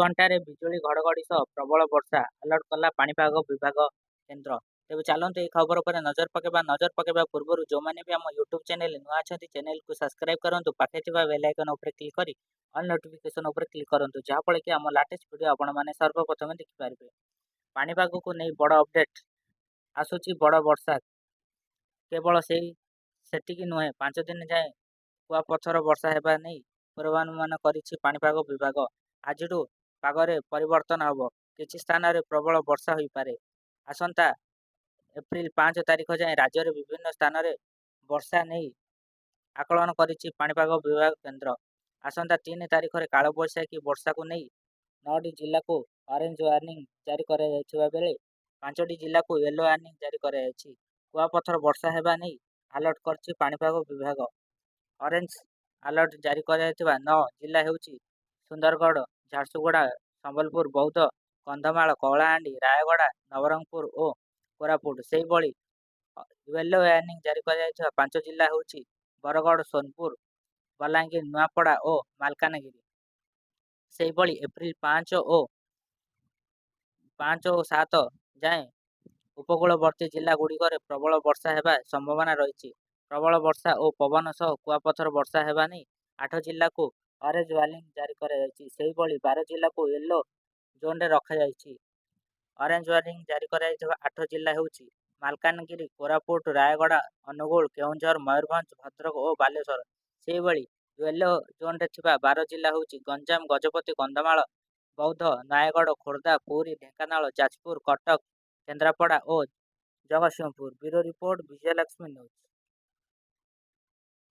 ଘଣ୍ଟାରେ ବିଜୁଳି ଘଡ଼ଘଡ଼ି ସହ ପ୍ରବଳ ବର୍ଷା ଆଲର୍ଟ କଲା ପାଣିପାଗ ବିଭାଗ କେନ୍ଦ୍ର। ତେବେ ଚାଲନ୍ତୁ ଏହି ଖବର ଉପରେ ନଜର ପକାଇବା। ନଜର ପକାଇବା ପୂର୍ବରୁ ଯେଉଁମାନେ ବି ଆମ ୟୁଟ୍ୟୁବ ଚ୍ୟାନେଲ ନୂଆ ଅଛନ୍ତି ଚ୍ୟାନେଲକୁ ସବସ୍କ୍ରାଇବ କରନ୍ତୁ। ପାଖରେ ଥିବା ବେଲ୍ ଆଇକନ୍ ଉପରେ କ୍ଲିକ୍ କରି ଅଲ୍ ନୋଟିଫିକେସନ୍ ଉପରେ କ୍ଲିକ୍ କରନ୍ତୁ, ଯାହାଫଳରେ କି ଆମ ଲାଟେଷ୍ଟ ଭିଡ଼ିଓ ଆପଣମାନେ ସର୍ବପ୍ରଥମେ ଦେଖିପାରିବେ। ପାଣିପାଗକୁ ନେଇ ବଡ଼ ଅପଡେଟ୍ ଆସୁଛି। ବଡ଼ ବର୍ଷା କେବଳ ସେତିକି ନୁହେଁ, 5 ଦିନ ଯାଏଁ କୁଆପଥର ବର୍ଷା ହେବା ନେଇ ପୂର୍ବାନୁମାନ କରିଛି ପାଣିପାଗ ବିଭାଗ। ଆଜିଠୁ ପାଗରେ ପରିବର୍ତ୍ତନ ହେବ। କିଛି ସ୍ଥାନରେ ପ୍ରବଳ ବର୍ଷା ହୋଇପାରେ। ଆସନ୍ତା ଏପ୍ରିଲ 5 ତାରିଖ ଯାଏଁ ରାଜ୍ୟରେ ବିଭିନ୍ନ ସ୍ଥାନରେ ବର୍ଷା ନେଇ ଆକଳନ କରିଛି ପାଣିପାଗ ବିଭାଗ କେନ୍ଦ୍ର। ଆସନ୍ତା 3 ତାରିଖରେ କାଳବୈଶାଖୀ ବର୍ଷାକୁ ନେଇ 9ଟି ଜିଲ୍ଲାକୁ ଅରେଞ୍ଜ ୱାର୍ଣ୍ଣିଂ ଜାରି କରାଯାଇଥିବା ବେଳେ 5ଟି ଜିଲ୍ଲାକୁ ୟେଲୋ ୱାର୍ଣ୍ଣିଂ ଜାରି କରାଯାଇଛି। କୁଆପଥର ବର୍ଷା ହେବା ନେଇ ଆଲର୍ଟ କରିଛି ପାଣିପାଗ ବିଭାଗ। ଅରେଞ୍ଜ ଆଲର୍ଟ ଜାରି କରାଯାଇଥିବା 9 ଜିଲ୍ଲା ହେଉଛି ସୁନ୍ଦରଗଡ଼, ଝାରସୁଗୁଡ଼ା, ସମ୍ବଲପୁର, ବୌଦ୍ଧ, କନ୍ଧମାଳ, କଳାହାଣ୍ଡି, ରାୟଗଡ଼ା, ନବରଙ୍ଗପୁର ଓ କୋରାପୁଟ। ସେହିଭଳି ୟେଲୋ ୱାର୍ଣ୍ଣିଂ ଜାରି କରାଯାଇଥିବା 5 ଜିଲ୍ଲା ହେଉଛି ବରଗଡ଼, ସୋନପୁର, ବଲାଙ୍ଗୀର, ନୂଆପଡ଼ା ଓ ମାଲକାନଗିରି। ସେହିଭଳି ଏପ୍ରିଲ 5 ଓ 7 ଯାଏଁ ଉପକୂଳବର୍ତ୍ତୀ ଜିଲ୍ଲା ଗୁଡ଼ିକରେ ପ୍ରବଳ ବର୍ଷା ହେବା ସମ୍ଭାବନା ରହିଛି। ପ୍ରବଳ ବର୍ଷା ଓ ପବନ ସହ କୁଆପଥର ବର୍ଷା ହେବା ନେଇ 8 ଜିଲ୍ଲାକୁ ଅରେଞ୍ଜ ୱାର୍ଣ୍ଣିଂ ଜାରି କରାଯାଇଛି। ସେହିଭଳି 12 ଜିଲ୍ଲାକୁ ୟେଲୋ ଜୋନ୍ରେ ରଖାଯାଇଛି। ଅରେଞ୍ଜ ୱାର୍ଣ୍ଣିଂ ଜାରି କରାଯାଇଥିବା 8 ଜିଲ୍ଲା ହେଉଛି ମାଲକାନଗିରି, କୋରାପୁଟ, ରାୟଗଡ଼ା, ଅନୁଗୁଳ, କେଉଁଝର, ମୟୂରଭଞ୍ଜ, ଭଦ୍ରକ ଓ ବାଲେଶ୍ୱର। ସେହିଭଳି ୟେଲୋ ଜୋନ୍ରେ ଥିବା 12 ଜିଲ୍ଲା ହେଉଛି ଗଞ୍ଜାମ, ଗଜପତି, କନ୍ଧମାଳ, ବୌଦ୍ଧ, ନୟାଗଡ଼, ଖୋର୍ଦ୍ଧା, ପୁରୀ, ଢେଙ୍କାନାଳ, ଯାଜପୁର, କଟକ, କେନ୍ଦ୍ରାପଡ଼ା ଓ Jagatsinghpur. Bureau report, Vijayalakshmi news.